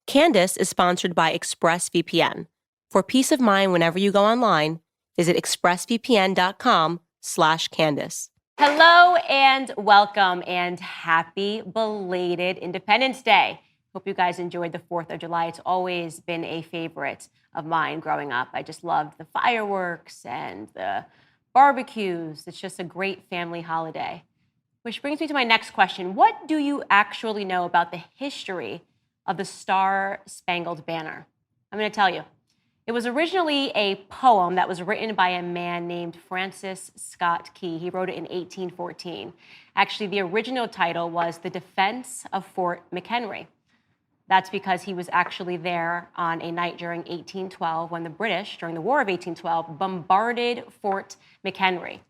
Candace is sponsored by ExpressVPN. For peace of mind whenever you go online, visit expressvpn.com/Candace. Hello and welcome and happy belated Independence Day. Hope you guys enjoyed the 4th of July. It's always been a favorite of mine growing up. I just loved the fireworks and the barbecues. It's just a great family holiday. Which brings me to my next question. What do you actually know about the history of the Star-Spangled Banner? I'm going to tell you. It was originally a poem that was written by a man named Francis Scott Key. He wrote it in 1814. Actually, the original title was The Defense of Fort McHenry. That's because he was actually there on a night during 1812 when the British, during the War of 1812, bombarded Fort McHenry.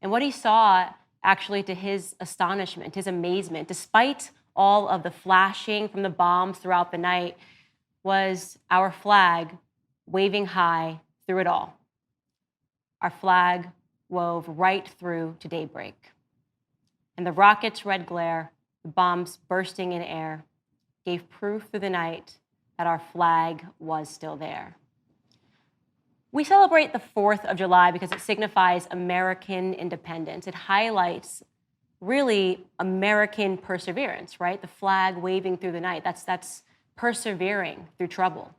And what he saw, actually, to his astonishment, his amazement, despite all of the flashing from the bombs throughout the night, was our flag waving high through it all. Our flag wove right through to daybreak. And the rocket's red glare, the bombs bursting in air, gave proof through the night that our flag was still there. We celebrate the 4th of July because it signifies American independence. It highlights really American perseverance, right? The flag waving through the night, that's persevering through trouble.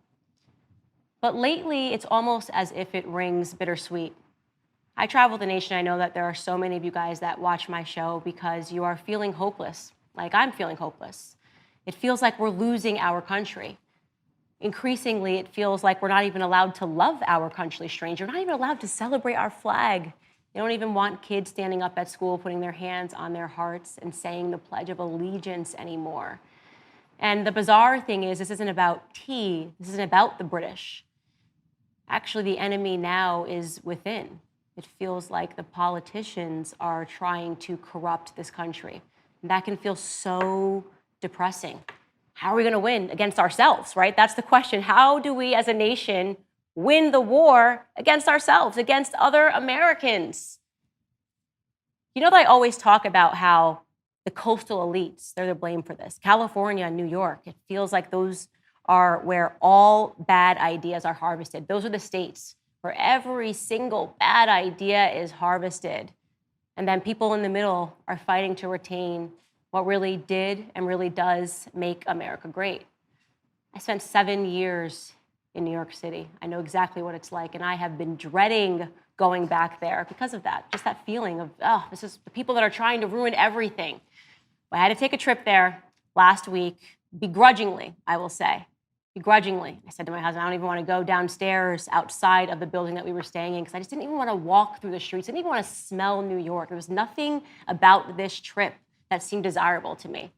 But lately, it's almost as if it rings bittersweet. I travel the nation. I know that there are so many of you guys that watch my show because you are feeling hopeless, like I'm feeling hopeless. It feels like we're losing our country. Increasingly, it feels like we're not even allowed to love our country strange. We're not even allowed to celebrate our flag. They don't even want kids standing up at school, putting their hands on their hearts and saying the Pledge of Allegiance anymore. And the bizarre thing is, this isn't about tea. This isn't about the British. Actually, the enemy now is within. It feels like the politicians are trying to corrupt this country. And that can feel so depressing. How are we going to win against ourselves, right? That's the question. How do we as a nation win the war against ourselves, against other Americans? You know that I always talk about how the coastal elites, they're the blame for this. California and New York, it feels like those are where all bad ideas are harvested. Those are the states where every single bad idea is harvested. And then people in the middle are fighting to retain what really did and really does make America great. I spent 7 years in New York City. I know exactly what it's like, and I have been dreading going back there because of that, just that feeling of, oh, this is the people that are trying to ruin everything. I had to take a trip there last week, begrudgingly, I will say. Begrudgingly. I said to my husband, I don't even want to go downstairs outside of the building that we were staying in because I just didn't even want to walk through the streets. I didn't even want to smell New York. There was nothing about this trip that seemed desirable to me.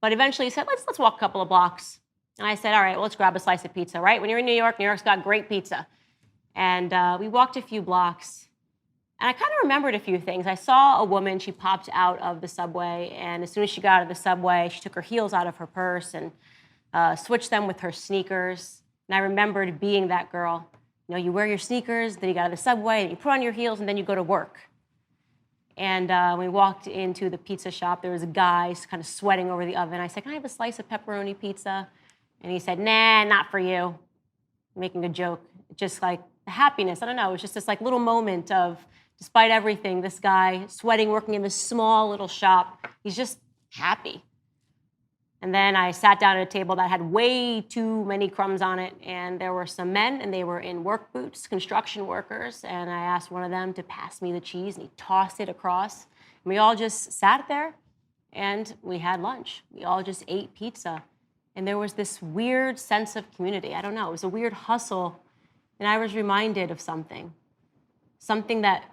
But eventually he said, let's walk a couple of blocks. And I said, all right, well, let's grab a slice of pizza, right? When you're in New York's got great pizza. And we walked a few blocks. And I kind of remembered a few things. I saw a woman, she popped out of the subway. And as soon as she got out of the subway, she took her heels out of her purse and switched them with her sneakers. And I remembered being that girl. You know, you wear your sneakers, then you get out of the subway, and you put on your heels, and then you go to work. And when we walked into the pizza shop, there was a guy kind of sweating over the oven. I said, can I have a slice of pepperoni pizza? And he said, nah, not for you. Making a joke. Just like the happiness. I don't know. It was just this like little moment of, despite everything, this guy sweating, working in this small little shop, he's just happy. And then I sat down at a table that had way too many crumbs on it, and there were some men, and they were in work boots, construction workers, and I asked one of them to pass me the cheese, and he tossed it across. And we all just sat there, and we had lunch. We all just ate pizza, and there was this weird sense of community. I don't know. It was a weird hustle, and I was reminded of something that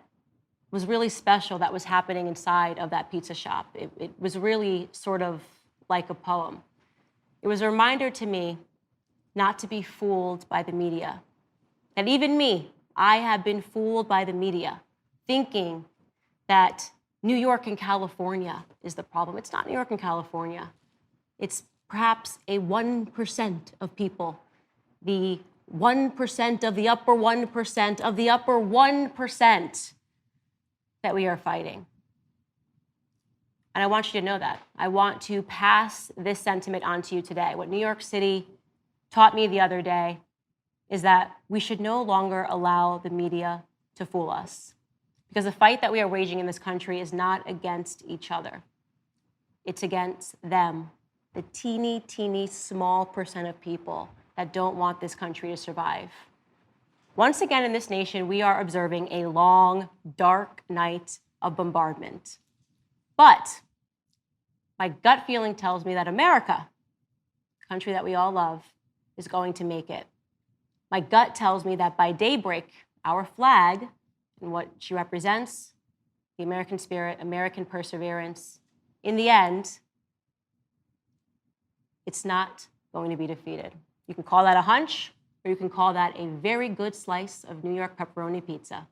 was really special that was happening inside of that pizza shop. It was really sort of like a poem. It was a reminder to me not to be fooled by the media. And even me, I have been fooled by the media, thinking that New York and California is the problem. It's not New York and California. It's perhaps a 1% of people, the 1% of the upper 1% of the upper 1% that we are fighting. And I want you to know that. I want to pass this sentiment on to you today. What New York City taught me the other day is that we should no longer allow the media to fool us. Because the fight that we are waging in this country is not against each other. It's against them, the teeny, teeny, small percent of people that don't want this country to survive. Once again in this nation, we are observing a long, dark night of bombardment. But my gut feeling tells me that America, the country that we all love, is going to make it. My gut tells me that by daybreak, our flag and what she represents, the American spirit, American perseverance, in the end, it's not going to be defeated. You can call that a hunch, or you can call that a very good slice of New York pepperoni pizza.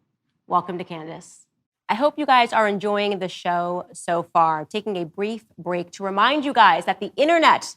Welcome to Candace. I hope you guys are enjoying the show so far. I'm taking a brief break to remind you guys that the internet,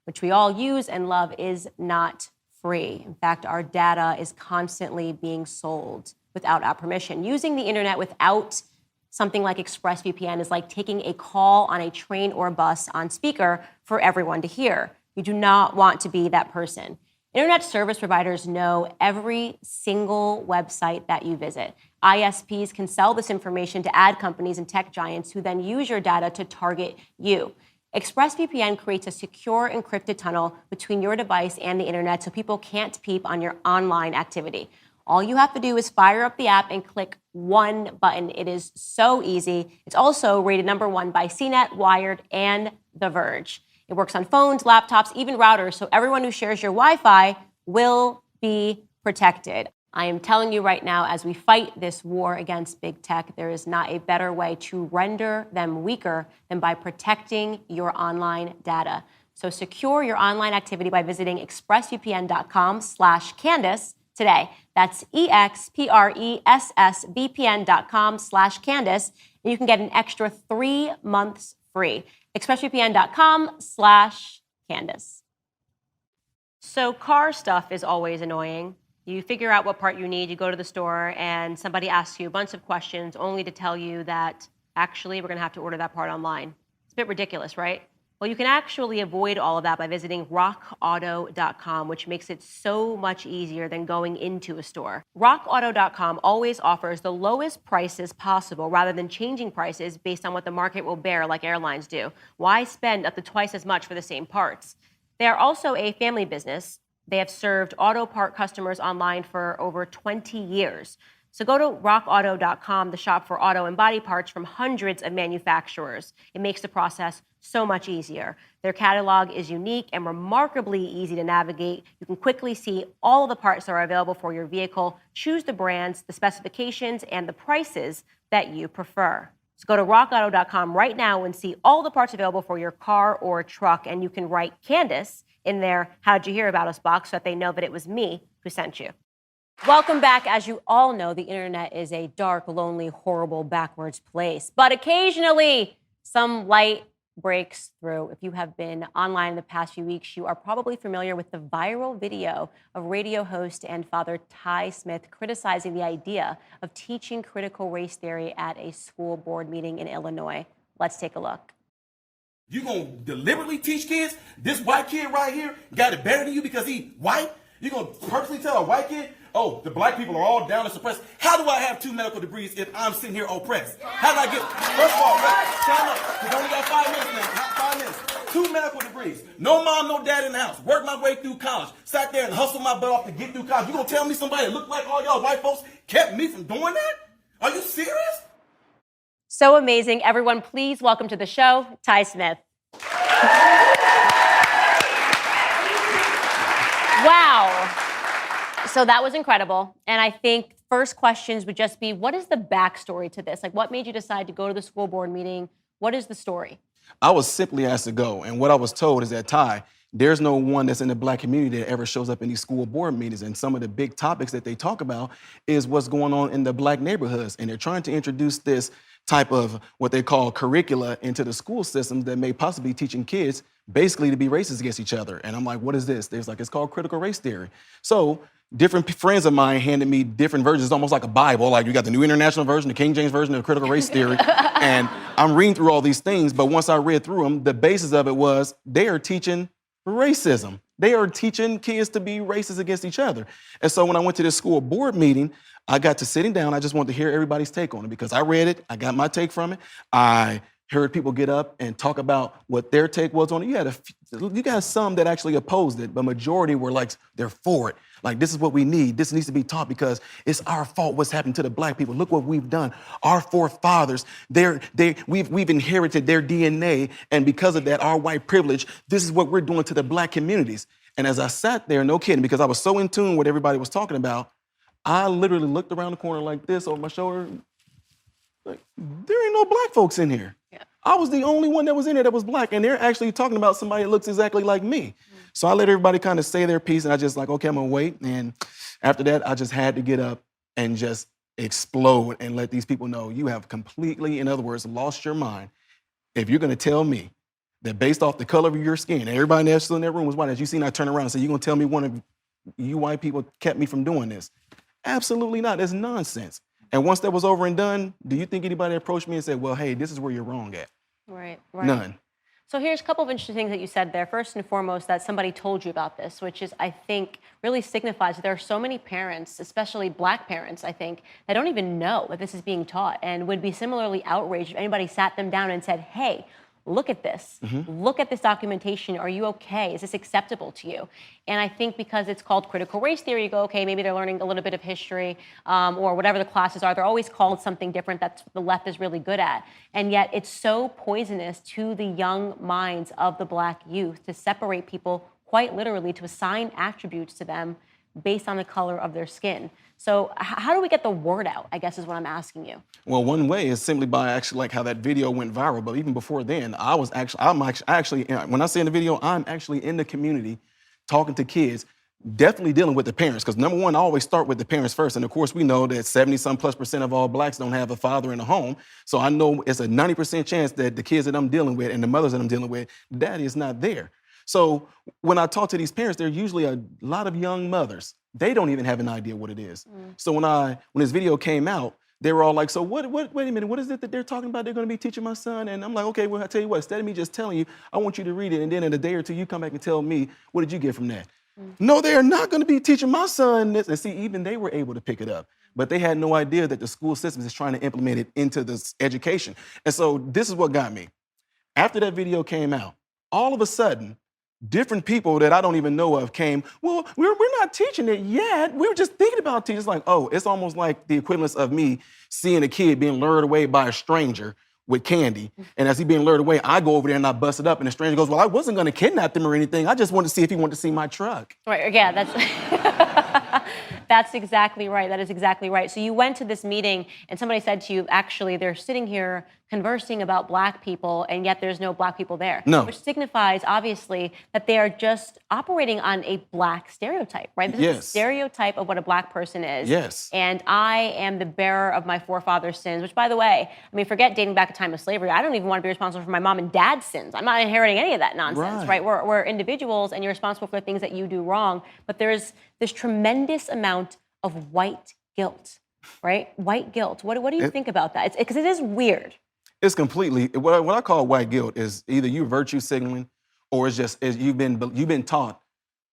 which we all use and love, is not free. In fact, our data is constantly being sold without our permission. Using the internet without something like ExpressVPN is like taking a call on a train or bus on speaker for everyone to hear. You do not want to be that person. Internet service providers know every single website that you visit. ISPs can sell this information to ad companies and tech giants who then use your data to target you. ExpressVPN creates a secure encrypted tunnel between your device and the internet so people can't peep on your online activity. All you have to do is fire up the app and click one button. It is so easy. It's also rated #1 by CNET, Wired, and The Verge. It works on phones, laptops, even routers, so everyone who shares your Wi-Fi will be protected. I am telling you right now, as we fight this war against big tech, there is not a better way to render them weaker than by protecting your online data. So secure your online activity by visiting expressvpn.com/Candace today. That's expressvpn.com/Candace, and you can get an extra 3 months free. expressvpn.com/Candace. So car stuff is always annoying. You figure out what part you need, you go to the store, and somebody asks you a bunch of questions only to tell you that, actually, we're going to have to order that part online. It's a bit ridiculous, right? Well, you can actually avoid all of that by visiting rockauto.com, which makes it so much easier than going into a store. Rockauto.com always offers the lowest prices possible rather than changing prices based on what the market will bear like airlines do. Why spend up to twice as much for the same parts? They are also a family business. They have served auto part customers online for over 20 years. So go to rockauto.com, the shop for auto and body parts from hundreds of manufacturers. It makes the process so much easier. Their catalog is unique and remarkably easy to navigate. You can quickly see all of the parts that are available for your vehicle, choose the brands, the specifications, and the prices that you prefer. So go to rockauto.com right now and see all the parts available for your car or truck, and you can write Candace in their How'd You Hear About Us box so that they know that it was me who sent you. Welcome back. As you all know, the internet is a dark, lonely, horrible, backwards place. But occasionally, some light breaks through. If you have been online in the past few weeks, you are probably familiar with the viral video of radio host and father Ty Smith criticizing the idea of teaching critical race theory at a school board meeting in Illinois. Let's take a look. You gonna deliberately teach kids this white kid right here got it better than you because he white? You gonna purposely tell a white kid, oh, the black people are all down and suppressed? How do I have 2 medical degrees if I'm sitting here oppressed? How did I get, first of all, time up, because I only got 5 minutes now, 5 minutes. 2 medical degrees, no mom, no dad in the house, worked my way through college, sat there and hustled my butt off to get through college. You gonna tell me somebody that looked like all y'all white folks kept me from doing that? Are you serious? So amazing. Everyone, please welcome to the show, Ty Smith. Wow. So that was incredible. And I think first questions would just be, what is the backstory to this? Like, what made you decide to go to the school board meeting? What is the story? I was simply asked to go. And what I was told is that, Ty, there's no one that's in the black community that ever shows up in these school board meetings. And some of the big topics that they talk about is what's going on in the black neighborhoods. And they're trying to introduce this type of what they call curricula into the school systems that may possibly be teaching kids basically to be racist against each other. And I'm like, what is this? There's like, it's called critical race theory. So different friends of mine handed me different versions. It's almost like a Bible. Like you got the New International Version, the King James Version of critical race theory. And I'm reading through all these things, but once I read through them, the basis of it was they are teaching racism. They are teaching kids to be racist against each other. And so when I went to this school board meeting, I got to sitting down. I just wanted to hear everybody's take on it because I read it. I got my take from it. I heard people get up and talk about what their take was on it. You got some that actually opposed it, but majority were like, they're for it. Like, this is what we need. This needs to be taught because it's our fault what's happened to the black people. Look what we've done. Our forefathers, we've inherited their DNA, and because of that, our white privilege, this is what we're doing to the black communities. And as I sat there, no kidding, because I was so in tune with what everybody was talking about, I literally looked around the corner like this over my shoulder, like, there ain't no black folks in here. Yeah. I was the only one that was in there that was black, and they're actually talking about somebody that looks exactly like me. So I let everybody kind of say their piece, and I just like, okay, I'm gonna wait. And after that, I just had to get up and just explode and let these people know you have completely, in other words, lost your mind. If you're gonna tell me that based off the color of your skin, and everybody else in that room was white, as you seen, I turn around and say, you're gonna tell me one of you white people kept me from doing this? Absolutely not. That's nonsense. And once that was over and done, do you think anybody approached me and said, well, hey, this is where you're wrong at? Right. None. So here's a couple of interesting things that you said there. First and foremost, that somebody told you about this, which is, I think, really signifies that there are so many parents, especially black parents, I think, that don't even know that this is being taught and would be similarly outraged if anybody sat them down and said, hey, look at this. Mm-hmm. Look at this documentation. Are you okay? Is this acceptable to you? And I think because it's called critical race theory, you go, okay, maybe they're learning a little bit of history or whatever the classes are. They're always called something different that the left is really good at. And yet it's so poisonous to the young minds of the black youth to separate people quite literally, to assign attributes to them based on the color of their skin. So how do we get the word out, I guess is what I'm asking you. Well, one way is simply by actually like how that video went viral. But even before then, I'm actually, when I say in the video, I'm actually in the community talking to kids, definitely dealing with the parents. Because number one, I always start with the parents first. And of course, we know that 70+ % of all blacks don't have a father in the home. So I know it's a 90% chance that the kids that I'm dealing with and the mothers that I'm dealing with, daddy is not there. So when I talk to these parents, they're usually a lot of young mothers. They don't even have an idea what it is. So when this video came out, they were all like, so wait a minute, what is it that they're talking about? They're gonna be teaching my son? And I'm like, okay, well, I tell you what, instead of me just telling you, I want you to read it. And then in a day or two, you come back and tell me, what did you get from that? No, they're not gonna be teaching my son this. And see, even they were able to pick it up. But they had no idea that the school system is trying to implement it into this education. And so this is what got me. After that video came out, all of a sudden, different people that I don't even know of came, well, we're not teaching it yet. We were just thinking about teaching. It's like, oh, it's almost like the equivalence of me seeing a kid being lured away by a stranger with candy. And as he being lured away, I go over there and I bust it up. And the stranger goes, well, I wasn't going to kidnap them or anything. I just wanted to see if he wanted to see my truck. Right, yeah, that's exactly right. That is exactly right. So you went to this meeting and somebody said to you, actually, they're sitting here conversing about black people and yet there's no black people there. No. Which signifies, obviously, that they are just operating on a black stereotype, right? This is a stereotype of what a black person is. Yes. And I am the bearer of my forefathers' sins, which, by the way, I mean, forget dating back to time of slavery. I don't even want to be responsible for my mom and dad's sins. I'm not inheriting any of that nonsense, right? We're individuals and you're responsible for the things that you do wrong. But there's this tremendous amount of white guilt, right? White guilt. What do you think about that? Because it is weird. It's completely, what I call white guilt is either you virtue signaling or it's just you've been taught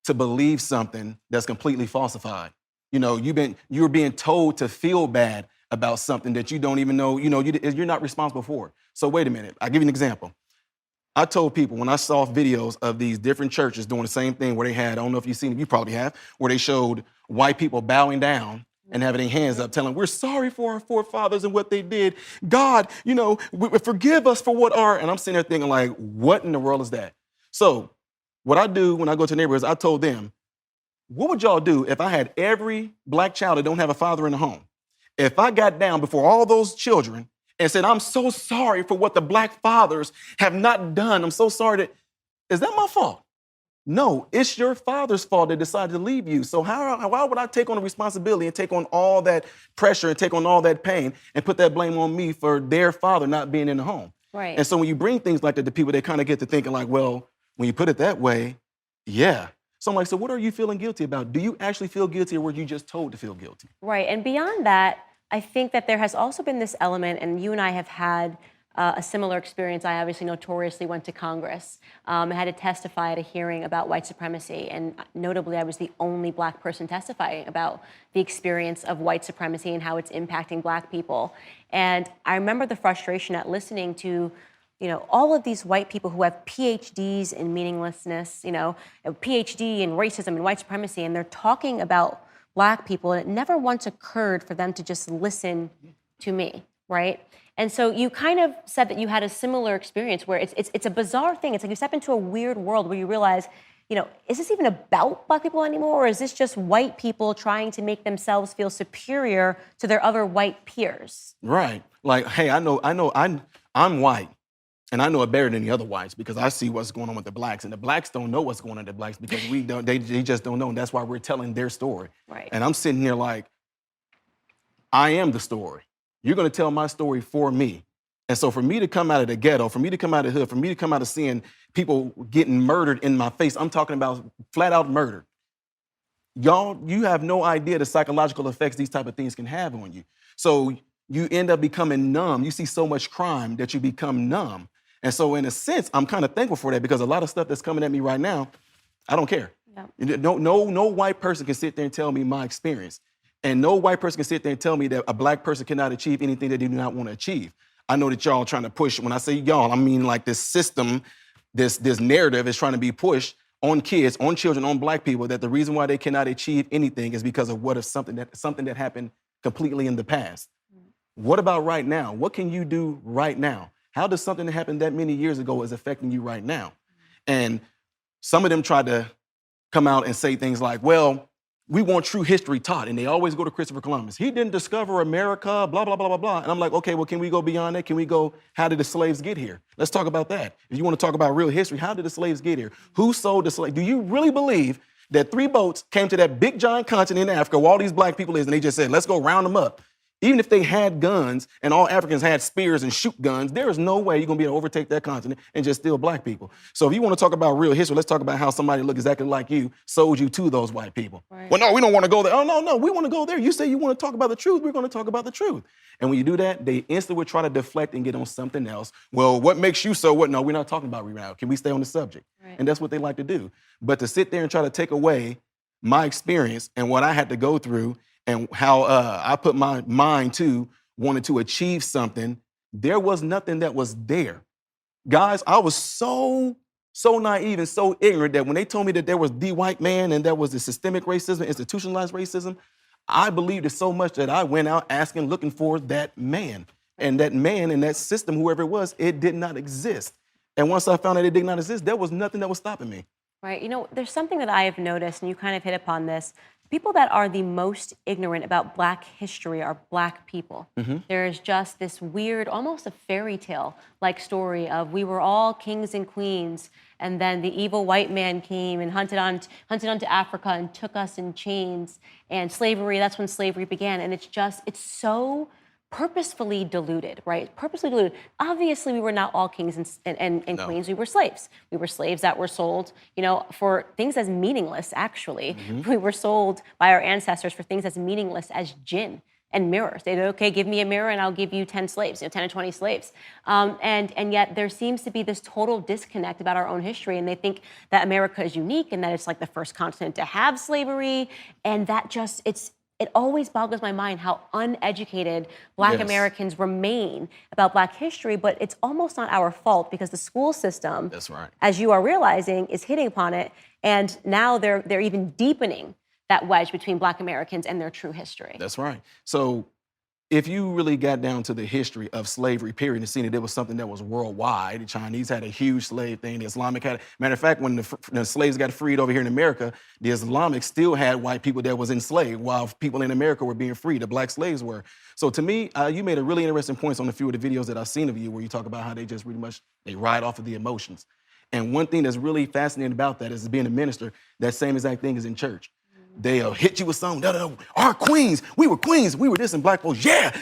to believe something that's completely falsified. You know, you're being told to feel bad about something that you don't even know, you're not responsible for. So wait a minute, I'll give you an example. I told people when I saw videos of these different churches doing the same thing where they had, I don't know if you've seen it, you probably have, where they showed white people bowing down and having their hands up, telling, we're sorry for our forefathers and what they did. God, forgive us for what are, and I'm sitting there thinking like, what in the world is that? So what I do when I go to neighborhoods, I told them, what would y'all do if I had every black child that don't have a father in the home? If I got down before all those children and said, I'm so sorry for what the black fathers have not done. I'm so sorry is that my fault? No, it's your father's fault they decided to leave you. So why would I take on the responsibility and take on all that pressure and take on all that pain and put that blame on me for their father not being in the home? Right. And so when you bring things like that to people, they kind of get to thinking like, well, when you put it that way, yeah. So I'm like, so what are you feeling guilty about? Do you actually feel guilty, or were you just told to feel guilty? Right. And beyond that, I think that there has also been this element, and you and I have had a similar experience. I obviously notoriously went to Congress. I had to testify at a hearing about white supremacy. And notably, I was the only Black person testifying about the experience of white supremacy and how it's impacting Black people. And I remember the frustration at listening to all of these white people who have PhDs in meaninglessness, a PhD in racism and white supremacy, and they're talking about Black people, and it never once occurred for them to just listen to me, right? And so you kind of said that you had a similar experience where it's a bizarre thing. It's like you step into a weird world where you realize, is this even about Black people anymore, or is this just white people trying to make themselves feel superior to their other white peers? Right. Like, hey, I'm white. And I know it better than the other whites because I see what's going on with the Blacks, and the Blacks don't know what's going on with the Blacks because they just don't know, and that's why we're telling their story. Right. And I'm sitting here like, I am the story. You're going to tell my story for me. And so for me to come out of the ghetto, for me to come out of the hood, for me to come out of seeing people getting murdered in my face, I'm talking about flat out murder. Y'all, you have no idea the psychological effects these type of things can have on you. So you end up becoming numb. You see so much crime that you become numb. And so in a sense, I'm kind of thankful for that because a lot of stuff that's coming at me right now, I don't care. Yeah. No white person can sit there and tell me my experience. And no white person can sit there and tell me that a Black person cannot achieve anything that they do not want to achieve. I know that y'all are trying to push, when I say y'all, I mean like this system, this narrative is trying to be pushed on kids, on children, on Black people, that the reason why they cannot achieve anything is because of something that happened completely in the past. What about right now? What can you do right now? How does something that happened that many years ago is affecting you right now? And some of them tried to come out and say things like, well, we want true history taught. And they always go to Christopher Columbus. He didn't discover America, blah, blah, blah, blah, blah. And I'm like, okay, well, can we go beyond that? Can we go, how did the slaves get here? Let's talk about that. If you want to talk about real history, how did the slaves get here? Who sold the slaves? Do you really believe that 3 boats came to that big giant continent in Africa where all these Black people is, and they just said, let's go round them up? Even if they had guns and all Africans had spears and shoot guns, there is no way you're going to be able to overtake that continent and just steal Black people. So if you want to talk about real history, let's talk about how somebody look exactly like you sold you to those white people. Right. Well, no, we don't want to go there. Oh, no, we want to go there. You say you want to talk about the truth. We're going to talk about the truth. And when you do that, they instantly would try to deflect and get on something else. Well, what makes you so what? No, we're not talking about rebound. Can we stay on the subject? Right. And that's what they like to do. But to sit there and try to take away my experience and what I had to go through and how I put my mind to wanted to achieve something, there was nothing that was there. Guys, I was so naive and so ignorant that when they told me that there was the white man and there was the systemic racism, institutionalized racism, I believed it so much that I went out asking, looking for that man. And that man and that system, whoever it was, it did not exist. And once I found out it did not exist, there was nothing that was stopping me. Right. There's something that I have noticed, and you kind of hit upon this. People that are the most ignorant about Black history are Black people. Mm-hmm. There's just this weird, almost a fairy tale-like story of we were all kings and queens, and then the evil white man came and hunted onto Africa and took us in chains. And slavery, that's when slavery began. And it's so purposefully diluted, right? Purposely diluted. Obviously, we were not all kings and queens. We were slaves. We were slaves that were sold, for things as meaningless, actually. Mm-hmm. We were sold by our ancestors for things as meaningless as gin and mirrors. They'd say, okay, give me a mirror and I'll give you 10 slaves, 10 or 20 slaves. And yet there seems to be this total disconnect about our own history. And they think that America is unique and that it's like the first continent to have slavery. And that it always boggles my mind how uneducated Black Americans remain about Black history, but it's almost not our fault because the school system, that's right, as you are realizing, is hitting upon it, and now they're even deepening that wedge between Black Americans and their true history. That's right. So if you really got down to the history of slavery, period, and seen that it was something that was worldwide, the Chinese had a huge slave thing, the Islamic had, matter of fact, when the slaves got freed over here in America, the Islamic still had white people that was enslaved while people in America were being free, the Black slaves were. So to me, you made a really interesting points on a few of the videos that I've seen of you where you talk about how they just really much, they ride off of the emotions. And one thing that's really fascinating about that is being a minister, that same exact thing is in church. They'll hit you with something, our queens, we were this, and Black folks, yeah.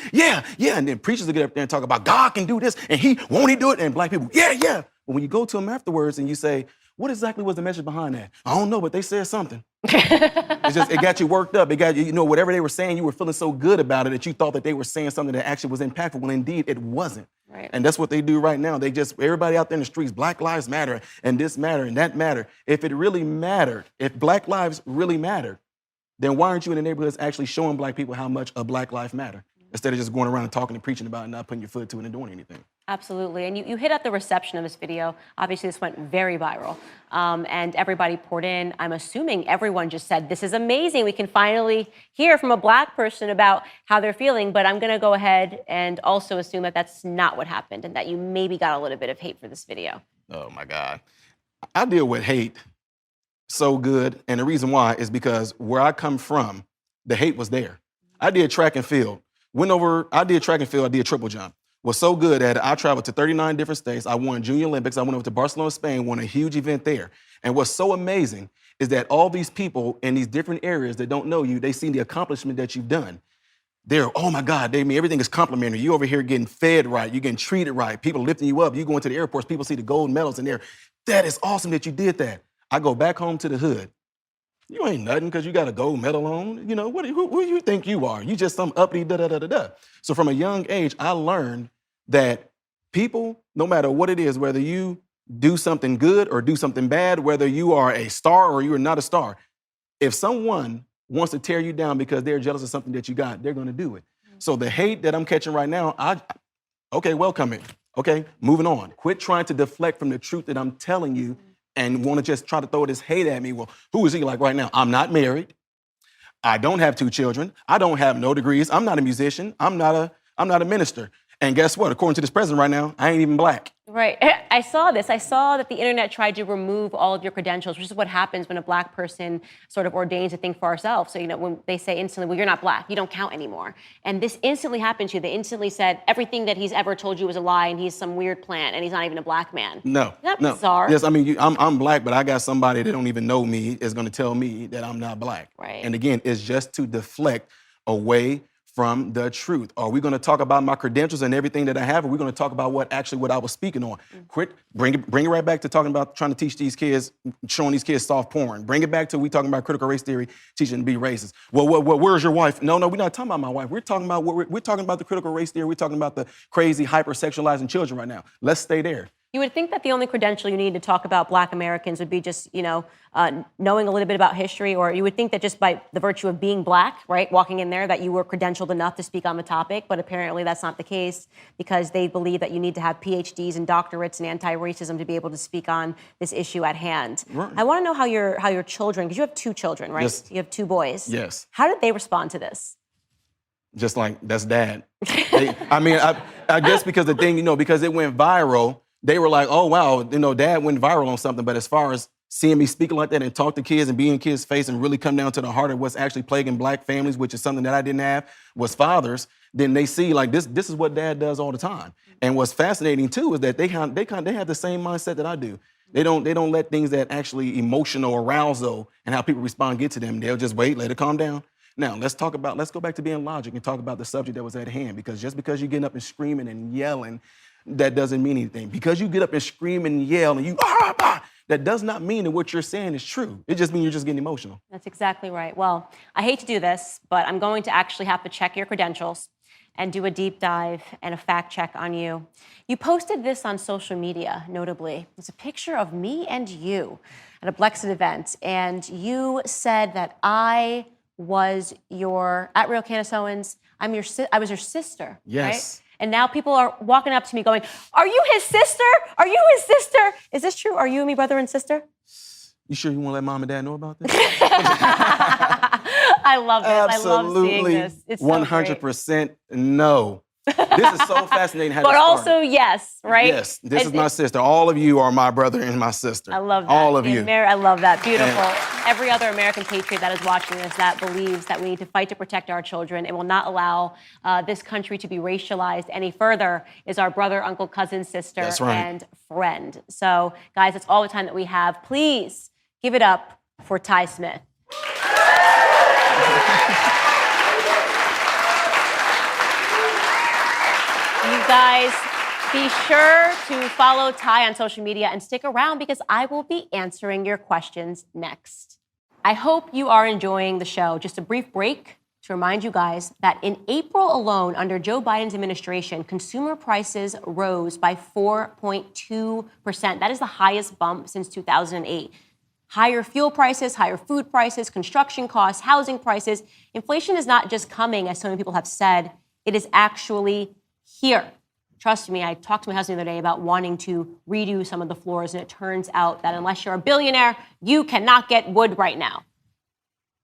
And then preachers will get up there and talk about God can do this, and won't he do it? And Black people, yeah. But when you go to them afterwards and you say, What exactly was the message behind that? I don't know, but they said something. It got you worked up. It got you, whatever they were saying, you were feeling so good about it that you thought that they were saying something that actually was impactful. Well, indeed, it wasn't. Right. And that's what they do right now. Everybody out there in the streets, Black Lives Matter, and this matter, and that matter. If it really mattered, if Black lives really mattered, then why aren't you in the neighborhoods actually showing Black people how much a Black life matter? Instead of just going around and talking and preaching about it and not putting your foot to it and doing anything. Absolutely. And you hit at the reception of this video. Obviously, this went very viral. And everybody poured in. I'm assuming everyone just said, this is amazing. We can finally hear from a Black person about how they're feeling. But I'm going to go ahead and also assume that that's not what happened and that you maybe got a little bit of hate for this video. Oh, my God. I deal with hate so good. And the reason why is because where I come from, the hate was there. I did track and field. I did track and field, I did triple jump. Was so good at it, I traveled to 39 different states. I won Junior Olympics. I went over to Barcelona, Spain, won a huge event there. And what's so amazing is that all these people in these different areas that don't know you, they see the accomplishment that you've done. They're, oh my God, everything is complimentary. You over here getting fed right, you're getting treated right, people lifting you up. You go into the airports, people see the gold medals in there. That is awesome that you did that. I go back home to the hood. You ain't nothing because you got a gold medal on. Who do you think you are? You just some uppity da-da-da-da-da. So from a young age, I learned that people, no matter what it is, whether you do something good or do something bad, whether you are a star or you are not a star, if someone wants to tear you down because they're jealous of something that you got, they're going to do it. So the hate that I'm catching right now, welcome it. Okay, moving on. Quit trying to deflect from the truth that I'm telling you and want to just try to throw this hate at me. Well, who is he like right now? I'm not married. I don't have 2 children. I don't have no degrees. I'm not a musician. I'm not a minister. And guess what? According to this president right now, I ain't even Black. Right. I saw this. I saw that the internet tried to remove all of your credentials, which is what happens when a Black person sort of ordains a thing for ourselves. So, when they say instantly, well, you're not Black, you don't count anymore. And this instantly happened to you. They instantly said everything that he's ever told you was a lie and he's some weird plant and he's not even a Black man. No. Isn't that bizarre? Yes, I mean, I'm Black, but I got somebody that don't even know me is going to tell me that I'm not Black. Right. And again, it's just to deflect away from the truth. Are we going to talk about my credentials and everything that I have, or are we going to talk about what I was speaking on? Quit, bring it right back to talking about trying to teach these kids, showing these kids soft porn. Bring it back to we talking about critical race theory, teaching to be racist. Well, where's your wife? No, we're not talking about my wife. We're talking about we're talking about the critical race theory. We're talking about the crazy hypersexualizing children right now. Let's stay there. You would think that the only credential you need to talk about Black Americans would be just, knowing a little bit about history, or you would think that just by the virtue of being Black, right, walking in there, that you were credentialed enough to speak on the topic. But apparently that's not the case because they believe that you need to have PhDs and doctorates in anti-racism to be able to speak on this issue at hand. Right. I want to know how your children, because you have 2 children, right? Yes. You have 2 boys. Yes. How did they respond to this? Just like, that's Dad. I guess because the thing, because it went viral, they were like, oh, wow, Dad went viral on something. But as far as seeing me speaking like that and talk to kids and be in kids' face and really come down to the heart of what's actually plaguing Black families, which is something that I didn't have, was fathers, then they see like this is what Dad does all the time. And what's fascinating too is that they have the same mindset that I do. They don't let things that actually emotional arousal and how people respond get to them. They'll just wait, let it calm down. Now, let's go back to being logic and talk about the subject that was at hand, because just because you're getting up and screaming and yelling, that doesn't mean anything. Because you get up and scream and yell and that does not mean that what you're saying is true. It just means you're just getting emotional. That's exactly right. Well, I hate to do this, but I'm going to actually have to check your credentials and do a deep dive and a fact check on you. You posted this on social media, notably. It's a picture of me and you at a Blexit event, and you said that I was at Real Candace Owens, I was your sister, yes. Right? And now people are walking up to me going, are you his sister? Are you his sister? Is this true? Are you and me brother and sister? You sure you want to let Mom and Dad know about this? I love this. Absolutely, I love seeing this. It's so 100% no. This is so fascinating. But also, yes, right? Yes, this is my sister. All of you are my brother and my sister. I love that. All of you. I love that. Beautiful. Every other American patriot that is watching this that believes that we need to fight to protect our children and will not allow this country to be racialized any further is our brother, uncle, cousin, sister, That's right. and friend. So, guys, that's all the time that we have. Please give it up for Ty Smith. You guys, Be sure to follow Ty on social media and stick around because I will be answering your questions next. I hope you are enjoying the show. Just a brief break to remind you guys that in April alone, under Joe Biden's administration, consumer prices rose by 4.2%. That is the highest bump since 2008. Higher fuel prices, higher food prices, construction costs, housing prices. Inflation is not just coming, as so many people have said, it is actually here. Trust me, I talked to my husband the other day about wanting to redo some of the floors, and it turns out that unless you're a billionaire, you cannot get wood right now.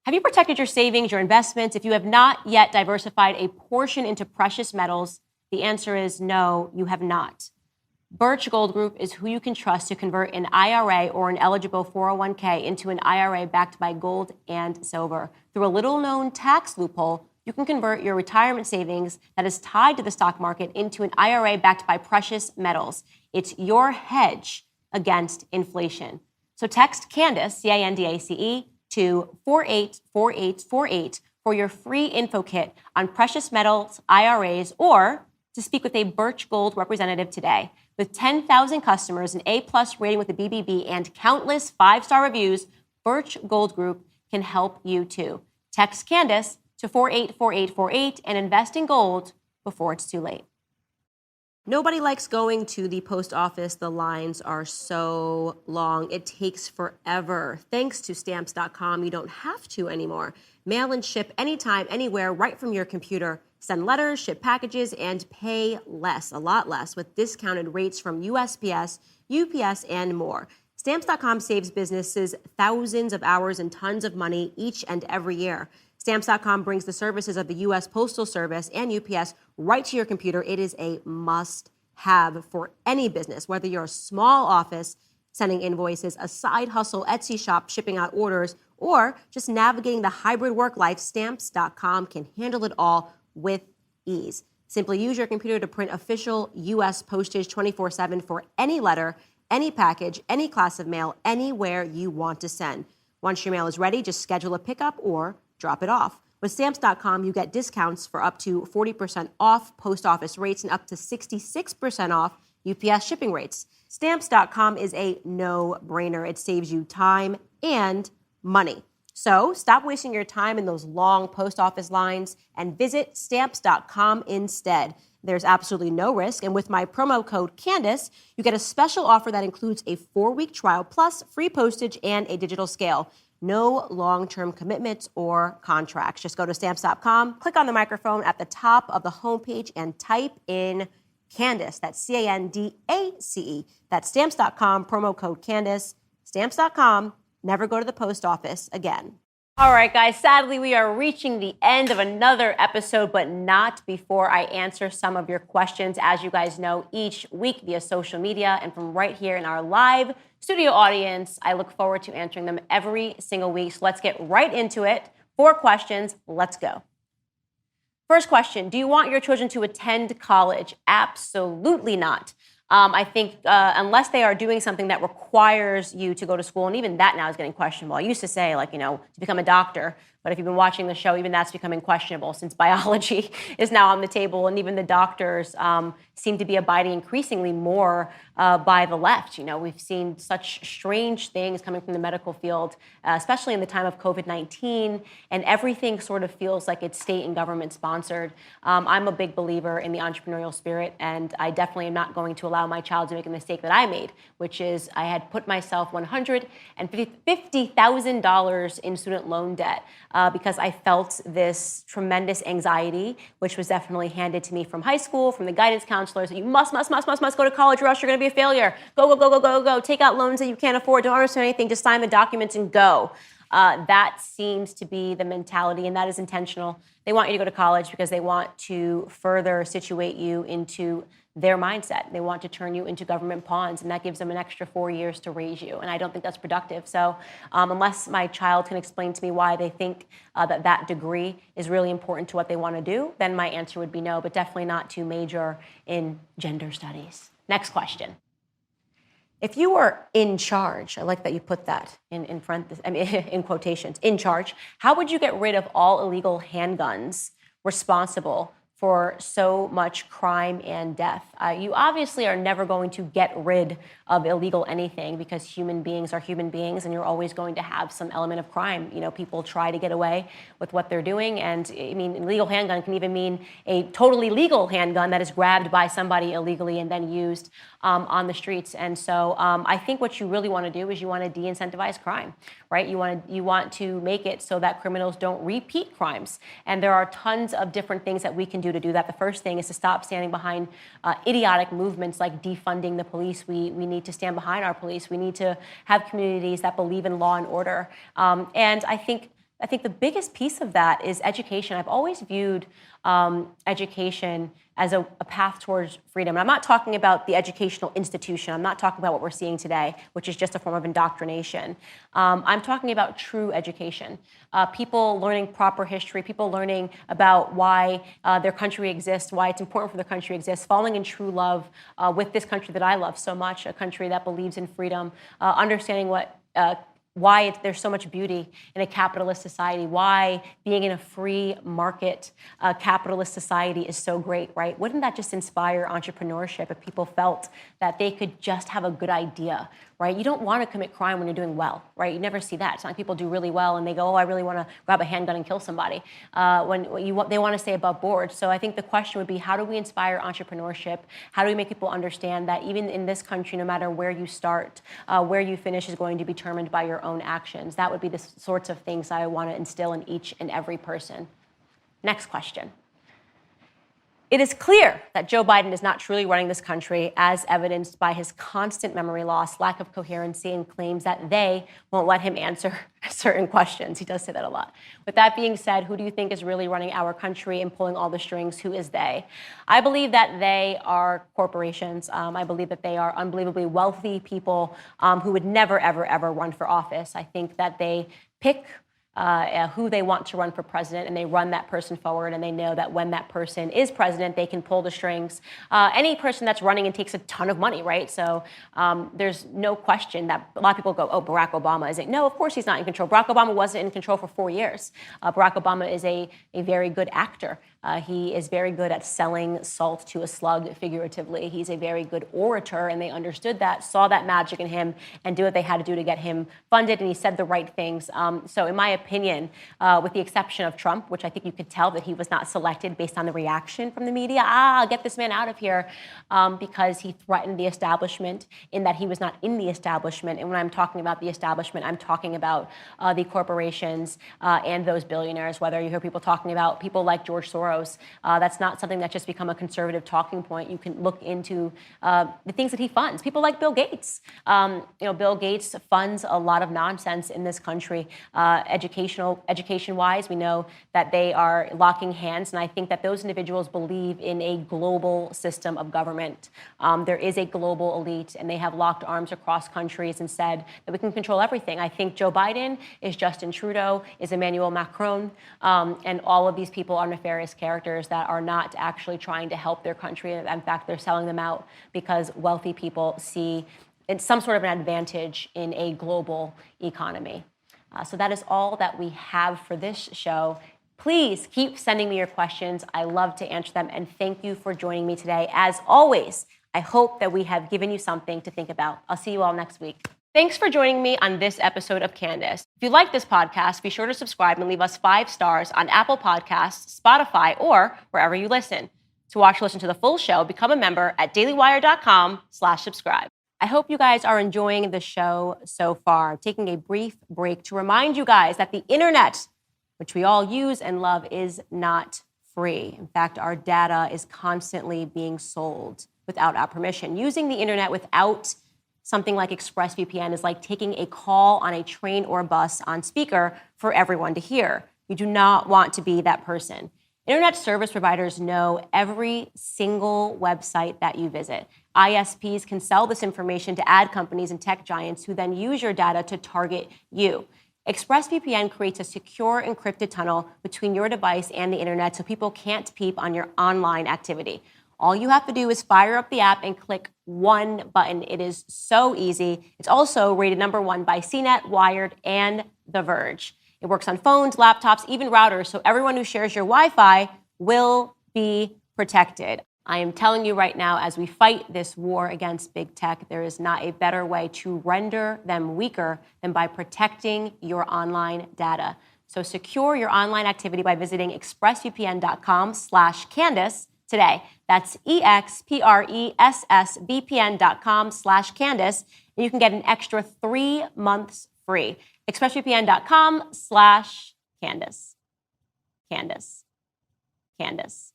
Have you protected your savings, your investments? If you have not yet diversified a portion into precious metals, the answer is no, you have not. Birch Gold Group is who you can trust to convert an IRA or an eligible 401k into an IRA backed by gold and silver. Through a little-known tax loophole, you can convert your retirement savings that is tied to the stock market into an IRA backed by precious metals. It's your hedge against inflation. So text Candace, C-A-N-D-A-C-E, to 484848 for your free info kit on precious metals IRAs or to speak with a Birch Gold representative today. With 10,000 customers, an A-plus rating with the BBB, and countless 5-star reviews, Birch Gold Group can help you too. Text Candace to 484848 and invest in gold before it's too late. Nobody likes going to the post office. The lines are so long. It takes forever. Thanks to Stamps.com, you don't have to anymore. Mail and ship anytime, anywhere, right from your computer. Send letters, ship packages, and pay less, a lot less, with discounted rates from USPS, UPS, and more. Stamps.com saves businesses thousands of hours and tons of money each and every year. Stamps.com brings the services of the U.S. Postal Service and UPS right to your computer. It is a must-have for any business, whether you're a small office sending invoices, a side hustle, Etsy shop shipping out orders, or just navigating the hybrid work life. Stamps.com can handle it all with ease. Simply use your computer to print official U.S. postage 24/7 for any letter, any package, any class of mail, anywhere you want to send. Once your mail is ready, just schedule a pickup or drop it off. With Stamps.com, you get discounts for up to 40% off post office rates and up to 66% off UPS shipping rates. Stamps.com is a no-brainer. It saves you time and money. So stop wasting your time in those long post office lines and visit Stamps.com instead. There's absolutely no risk. And with my promo code Candace, you get a special offer that includes a 4-week trial plus free postage and a digital scale. No long-term commitments or contracts. Just go to Stamps.com, click on the microphone at the top of the homepage, and type in Candace. That's C-A-N-D-A-C-E. That's Stamps.com, promo code Candace. Stamps.com. Never go to the post office again. All right, guys, sadly, we are reaching the end of another episode, but not before I answer some of your questions. As you guys know, each week via social media and from right here in our live studio audience, I look forward to answering them every single week. So let's get right into it. 4 questions. Let's go. First question, do you want your children to attend college? Absolutely not. I think unless they are doing something that requires you to go to school, and even that now is getting questionable. I used to say, to become a doctor, but if you've been watching the show, even that's becoming questionable since biology is now on the table, and even the doctors seem to be abiding increasingly more by the left. We've seen such strange things coming from the medical field, especially in the time of COVID-19, and everything sort of feels like it's state and government sponsored. I'm a big believer in the entrepreneurial spirit, and I definitely am not going to allow my child to make a mistake that I made, which is I had put myself $150,000 in student loan debt because I felt this tremendous anxiety, which was definitely handed to me from high school, from the guidance counselors. You must go to college or else you're going to be a failure. Go. Take out loans that you can't afford. Don't understand anything. Just sign the documents and go. That seems to be the mentality, and that is intentional. They want you to go to college because they want to further situate you into their mindset. They want to turn you into government pawns, and that gives them an extra 4 years to raise you. And I don't think that's productive. So unless my child can explain to me why they think that degree is really important to what they want to do, then my answer would be no, but definitely not to major in gender studies. Next question. If you were in charge, I like that you put that in quotations, in charge, how would you get rid of all illegal handguns responsible for so much crime and death. You obviously are never going to get rid of illegal anything because human beings are human beings, and you're always going to have some element of crime. You know, people try to get away with what they're doing, and I mean, illegal handgun can even mean a totally legal handgun that is grabbed by somebody illegally and then used on the streets. And so I think what you really want to do is you want to de-incentivize crime, right? You want to make it so that criminals don't repeat crimes. And there are tons of different things that we can do to do that. The first thing is to stop standing behind idiotic movements like defunding the police. We need to stand behind our police. We need to have communities that believe in law and order. And I think the biggest piece of that is education. I've always viewed education as a path towards freedom. And I'm not talking about the educational institution. I'm not talking about what we're seeing today, which is just a form of indoctrination. I'm talking about true education. People learning proper history, people learning about why their country exists, why it's important for their country to exist, falling in true love with this country that I love so much, a country that believes in freedom, understanding why there's so much beauty in a capitalist society, why being in a free market capitalist society is so great, right? Wouldn't that just inspire entrepreneurship if people felt that they could just have a good idea, right? You don't want to commit crime when you're doing well, right? You never see that. It's not like people do really well and they go, oh, I really want to grab a handgun and kill somebody. They want to stay above board. So I think the question would be, how do we inspire entrepreneurship? How do we make people understand that even in this country, no matter where you start, where you finish is going to be determined by your own actions? That would be the sorts of things I want to instill in each and every person. Next question. It is clear that Joe Biden is not truly running this country, as evidenced by his constant memory loss, lack of coherency, and claims that they won't let him answer certain questions. He does say that a lot. With that being said, who do you think is really running our country and pulling all the strings? Who is they? I believe that they are corporations. I believe that they are unbelievably wealthy people who would never, ever, ever run for office. I think that they pick who they want to run for president, and they run that person forward, and they know that when that person is president, they can pull the strings. Any person that's running and takes a ton of money, right? So there's no question that a lot of people go, oh, Barack Obama isn't. No, of course he's not in control. Barack Obama wasn't in control for 4 years. Barack Obama is a very good actor. He is very good at selling salt to a slug, figuratively. He's a very good orator, and they understood that, saw that magic in him, and did what they had to do to get him funded, and he said the right things. So in my opinion, with the exception of Trump, which I think you could tell that he was not selected based on the reaction from the media, get this man out of here, because he threatened the establishment in that he was not in the establishment. And when I'm talking about the establishment, I'm talking about the corporations and those billionaires, whether you hear people talking about people like George Soros. That's not something that's just become a conservative talking point. You can look into the things that he funds. People like Bill Gates. Bill Gates funds a lot of nonsense in this country. Education-wise, we know that they are locking hands, and I think that those individuals believe in a global system of government. There is a global elite, and they have locked arms across countries and said that we can control everything. I think Joe Biden is Justin Trudeau, is Emmanuel Macron, and all of these people are nefarious characters that are not actually trying to help their country. In fact, they're selling them out because wealthy people see some sort of an advantage in a global economy. So that is all that we have for this show. Please keep sending me your questions. I love to answer them, and thank you for joining me today. As always, I hope that we have given you something to think about. I'll see you all next week. Thanks for joining me on this episode of Candace. If you like this podcast, be sure to subscribe and leave us 5 stars on Apple Podcasts, Spotify, or wherever you listen. To watch or listen to the full show, become a member at dailywire.com/subscribe. I hope you guys are enjoying the show so far. I'm taking a brief break to remind you guys that the internet, which we all use and love, is not free. In fact, our data is constantly being sold without our permission. Using the internet without something like ExpressVPN is like taking a call on a train or bus on speaker for everyone to hear. You do not want to be that person. Internet service providers know every single website that you visit. ISPs can sell this information to ad companies and tech giants who then use your data to target you. ExpressVPN creates a secure encrypted tunnel between your device and the internet so people can't peep on your online activity. All you have to do is fire up the app and click one button. It is so easy. It's also rated #1 by CNET, Wired, and The Verge. It works on phones, laptops, even routers, so everyone who shares your Wi-Fi will be protected. I am telling you right now, as we fight this war against big tech, there is not a better way to render them weaker than by protecting your online data. So secure your online activity by visiting expressvpn.com/Candace today. That's expressvpn.com/Candace. And you can get an extra 3 months free. expressvpn.com/Candace. Candace. Candace. Candace.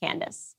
Candace.